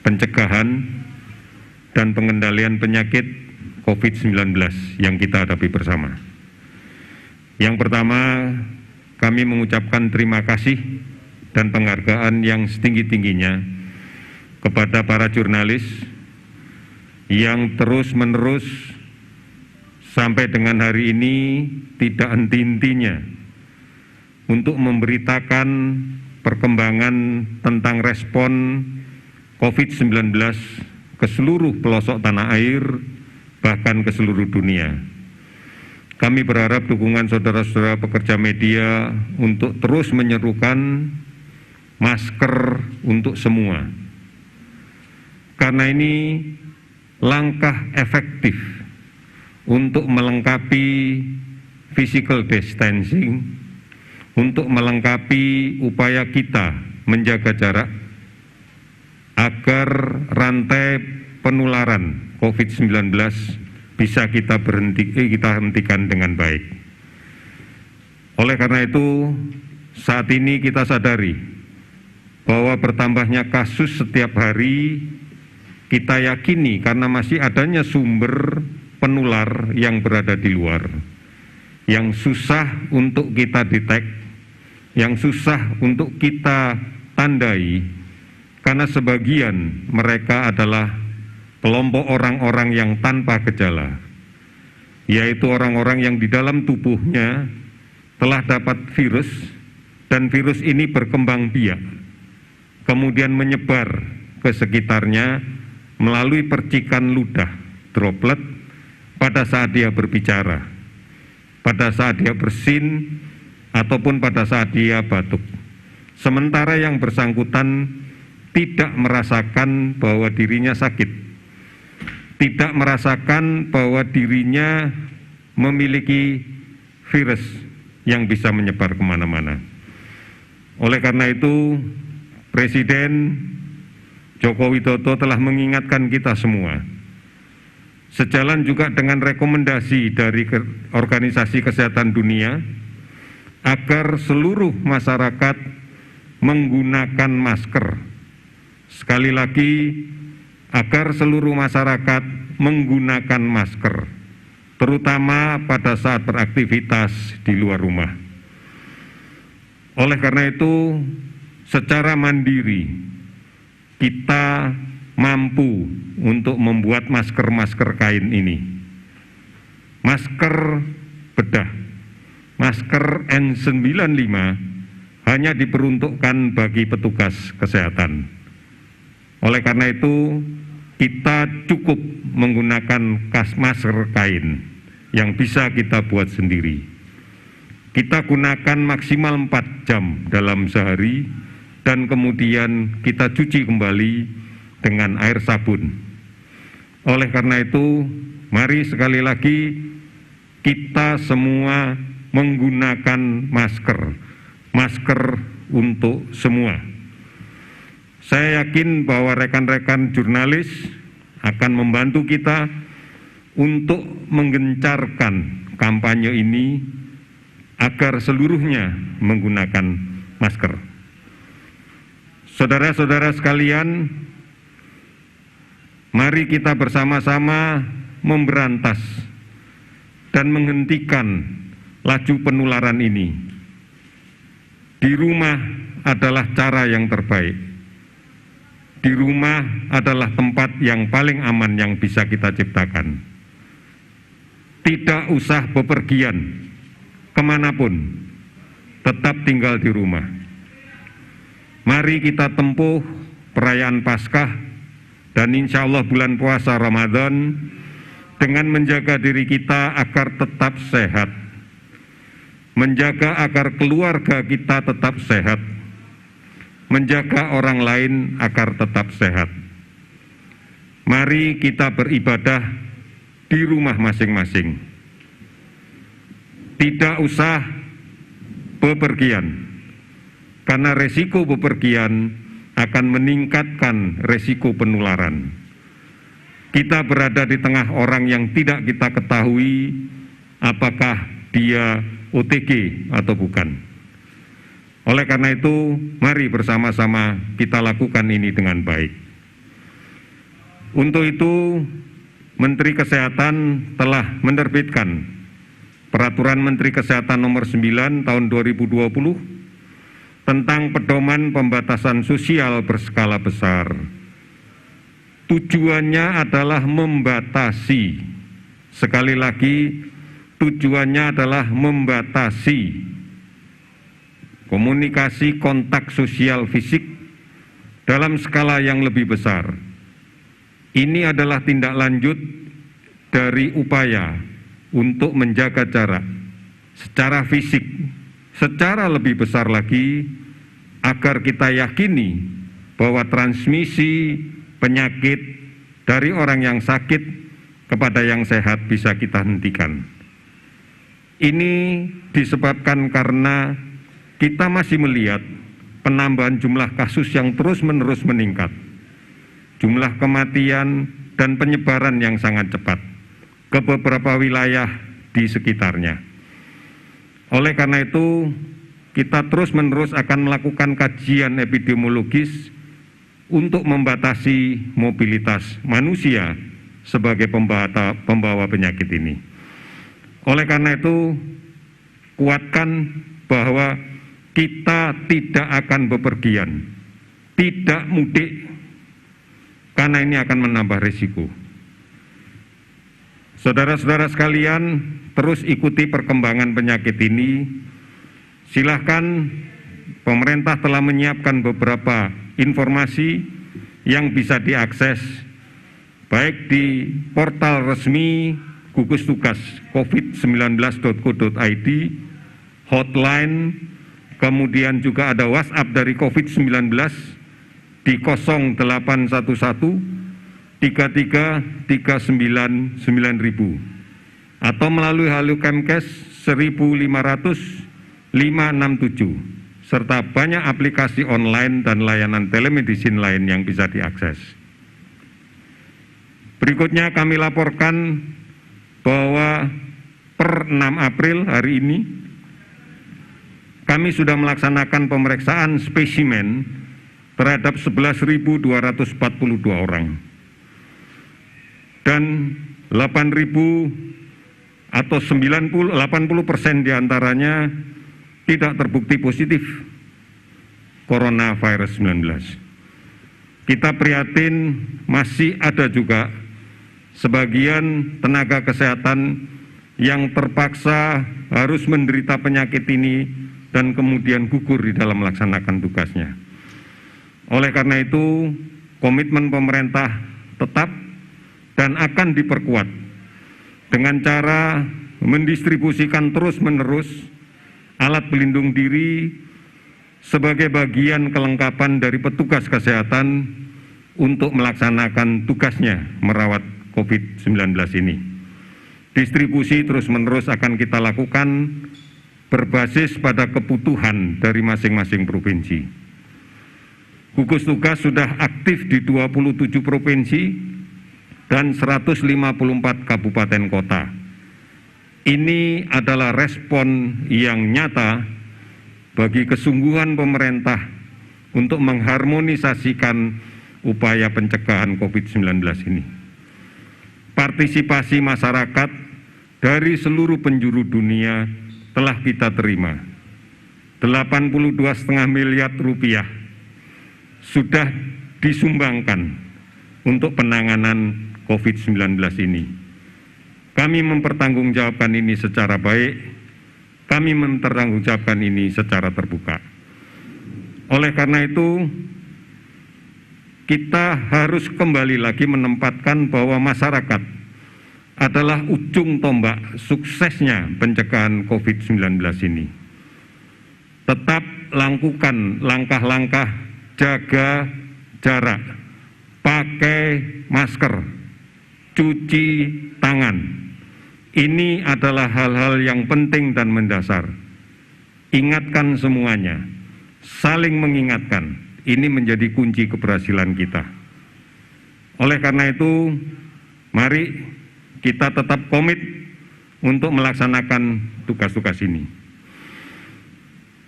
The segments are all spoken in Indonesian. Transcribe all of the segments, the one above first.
pencegahan dan pengendalian penyakit COVID-19 yang kita hadapi bersama. Yang pertama, kami mengucapkan terima kasih dan penghargaan yang setinggi-tingginya kepada para jurnalis yang terus-menerus sampai dengan hari ini tidak henti-hentinya untuk memberitakan perkembangan tentang respon COVID-19 ke seluruh pelosok tanah air, bahkan ke seluruh dunia. Kami berharap dukungan saudara-saudara pekerja media untuk terus menyerukan masker untuk semua. Karena ini langkah efektif untuk melengkapi physical distancing, untuk melengkapi upaya kita menjaga jarak agar rantai penularan COVID-19 bisa kita hentikan dengan baik. Oleh karena itu, saat ini kita sadari bahwa bertambahnya kasus setiap hari, kita yakini karena masih adanya sumber penular yang berada di luar, yang susah untuk kita detek, yang susah untuk kita tandai, karena sebagian mereka adalah kelompok orang-orang yang tanpa gejala, yaitu orang-orang yang di dalam tubuhnya telah dapat virus, dan virus ini berkembang biak, kemudian menyebar ke sekitarnya melalui percikan ludah, droplet, pada saat dia berbicara, pada saat dia bersin, ataupun pada saat dia batuk. Sementara yang bersangkutan tidak merasakan bahwa dirinya sakit, tidak merasakan bahwa dirinya memiliki virus yang bisa menyebar kemana-mana. Oleh karena itu, Presiden Joko Widodo telah mengingatkan kita semua, sejalan juga dengan rekomendasi dari Organisasi Kesehatan Dunia, agar seluruh masyarakat menggunakan masker. Sekali lagi, agar seluruh masyarakat menggunakan masker, terutama pada saat beraktivitas di luar rumah. Oleh karena itu, secara mandiri, kita mampu untuk membuat masker-masker kain ini. Masker bedah, masker N95 hanya diperuntukkan bagi petugas kesehatan. Oleh karena itu, kita cukup menggunakan masker kain yang bisa kita buat sendiri. Kita gunakan maksimal 4 jam dalam sehari, dan kemudian kita cuci kembali dengan air sabun. Oleh karena itu, mari sekali lagi kita semua menggunakan masker untuk semua. Saya yakin bahwa rekan-rekan jurnalis akan membantu kita untuk menggencarkan kampanye ini agar seluruhnya menggunakan masker. Saudara-saudara sekalian, mari kita bersama-sama memberantas dan menghentikan laju penularan ini. Di rumah adalah cara yang terbaik. Di rumah adalah tempat yang paling aman yang bisa kita ciptakan. Tidak usah bepergian kemanapun, tetap tinggal di rumah. Mari kita tempuh perayaan Paskah dan insya Allah bulan puasa Ramadan dengan menjaga diri kita agar tetap sehat, menjaga agar keluarga kita tetap sehat, menjaga orang lain agar tetap sehat. Mari kita beribadah di rumah masing-masing. Tidak usah bepergian, karena resiko bepergian akan meningkatkan resiko penularan. Kita berada di tengah orang yang tidak kita ketahui apakah dia OTG atau bukan. Oleh karena itu, mari bersama-sama kita lakukan ini dengan baik. Untuk itu, Menteri Kesehatan telah menerbitkan Peraturan Menteri Kesehatan Nomor 9 Tahun 2020 tentang pedoman pembatasan sosial berskala besar. Tujuannya adalah membatasi, sekali lagi, tujuannya adalah membatasi komunikasi kontak sosial fisik dalam skala yang lebih besar. Ini adalah tindak lanjut dari upaya untuk menjaga jarak secara fisik, secara lebih besar lagi, agar kita yakini bahwa transmisi penyakit dari orang yang sakit kepada yang sehat bisa kita hentikan. Ini disebabkan karena kita masih melihat penambahan jumlah kasus yang terus-menerus meningkat, jumlah kematian dan penyebaran yang sangat cepat ke beberapa wilayah di sekitarnya. Oleh karena itu, kita terus-menerus akan melakukan kajian epidemiologis untuk membatasi mobilitas manusia sebagai pembawa penyakit ini. Oleh karena itu, kuatkan bahwa kita tidak akan bepergian, tidak mudik, karena ini akan menambah risiko. Saudara-saudara sekalian, terus ikuti perkembangan penyakit ini. Silahkan, pemerintah telah menyiapkan beberapa informasi yang bisa diakses, baik di portal resmi gugus tugas covid19.go.id, hotline, kemudian juga ada WhatsApp dari COVID-19 di 0811 33399000 atau melalui Halo Kemkes 1500567 serta banyak aplikasi online dan layanan telemedicine lain yang bisa diakses. Berikutnya kami laporkan bahwa per 6 April hari ini kami sudah melaksanakan pemeriksaan spesimen terhadap 11.242 orang. Dan 8.000 atau 80% diantaranya tidak terbukti positif coronavirus 19. Kita prihatin masih ada juga sebagian tenaga kesehatan yang terpaksa harus menderita penyakit ini dan kemudian gugur di dalam melaksanakan tugasnya. Oleh karena itu, komitmen pemerintah tetap dan akan diperkuat dengan cara mendistribusikan terus-menerus alat pelindung diri sebagai bagian kelengkapan dari petugas kesehatan untuk melaksanakan tugasnya merawat COVID-19 ini. Distribusi terus-menerus akan kita lakukan berbasis pada kebutuhan dari masing-masing provinsi. Gugus tugas sudah aktif di 27 provinsi dan 154 kabupaten kota. Ini adalah respon yang nyata bagi kesungguhan pemerintah untuk mengharmonisasikan upaya pencegahan COVID-19 ini. Partisipasi masyarakat dari seluruh penjuru dunia telah kita terima. 82,5 miliar rupiah sudah disumbangkan untuk penanganan COVID-19 ini. Kami mempertanggungjawabkan ini secara baik, kami mempertanggungjawabkan ini secara terbuka. Oleh karena itu, kita harus kembali lagi menempatkan bahwa masyarakat adalah ujung tombak suksesnya pencegahan COVID-19 ini. Tetap lakukan langkah-langkah jaga jarak, pakai masker, cuci tangan. Ini adalah hal-hal yang penting dan mendasar. Ingatkan semuanya, saling mengingatkan. Ini menjadi kunci keberhasilan kita. Oleh karena itu, mari kita tetap komit untuk melaksanakan tugas-tugas ini.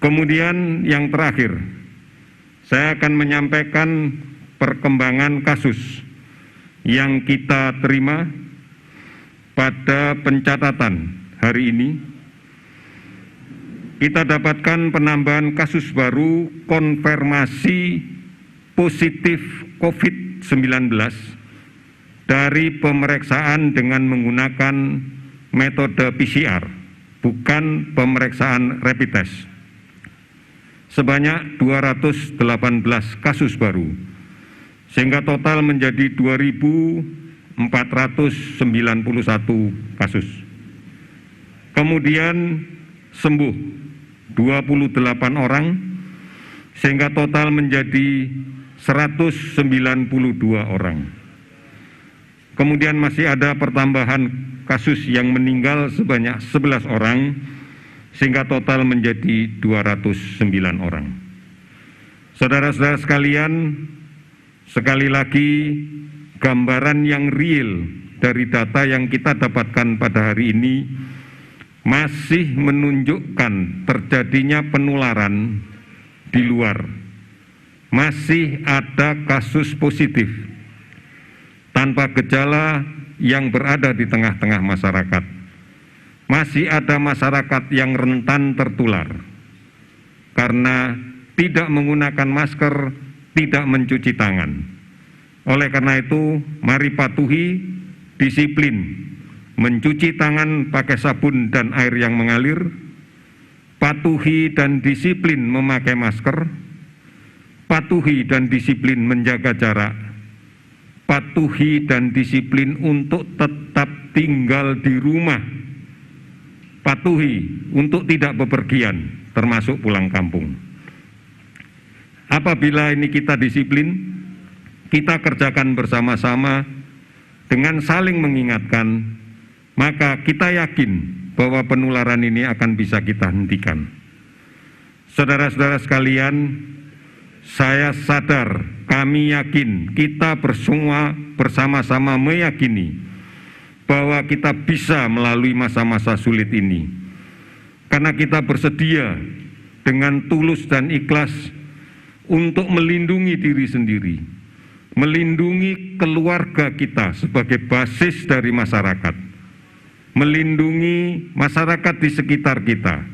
Kemudian yang terakhir, saya akan menyampaikan perkembangan kasus yang kita terima pada pencatatan hari ini, kita dapatkan penambahan kasus baru konfirmasi positif COVID-19 dari pemeriksaan dengan menggunakan metode PCR, bukan pemeriksaan rapid test. Sebanyak 218 kasus baru, sehingga total menjadi 2.491 kasus. Kemudian sembuh 28 orang, sehingga total menjadi 192 orang. Kemudian masih ada pertambahan kasus yang meninggal sebanyak 11 orang, sehingga total menjadi 209 orang. Saudara-saudara sekalian, sekali lagi gambaran yang real dari data yang kita dapatkan pada hari ini masih menunjukkan terjadinya penularan di luar. Masih ada kasus positif tanpa gejala yang berada di tengah-tengah masyarakat. Masih ada masyarakat yang rentan tertular karena tidak menggunakan masker, tidak mencuci tangan. Oleh karena itu, mari patuhi disiplin mencuci tangan pakai sabun dan air yang mengalir, patuhi dan disiplin memakai masker, patuhi dan disiplin menjaga jarak, patuhi dan disiplin untuk tetap tinggal di rumah, patuhi untuk tidak bepergian, termasuk pulang kampung. Apabila ini kita disiplin, kita kerjakan bersama-sama dengan saling mengingatkan, maka kita yakin bahwa penularan ini akan bisa kita hentikan. Saudara-saudara sekalian, saya sadar, kami yakin, kita semua bersama-sama meyakini bahwa kita bisa melalui masa-masa sulit ini. Karena kita bersedia dengan tulus dan ikhlas untuk melindungi diri sendiri, melindungi keluarga kita sebagai basis dari masyarakat, melindungi masyarakat di sekitar kita,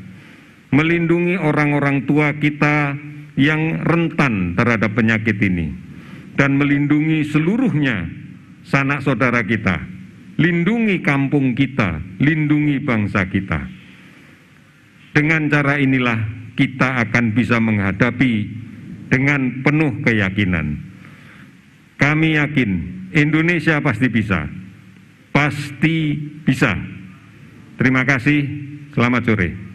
melindungi orang-orang tua kita yang rentan terhadap penyakit ini, dan melindungi seluruhnya sanak saudara kita, lindungi kampung kita, lindungi bangsa kita. Dengan cara inilah kita akan bisa menghadapi dengan penuh keyakinan. Kami yakin Indonesia pasti bisa. Pasti bisa. Terima kasih, selamat sore.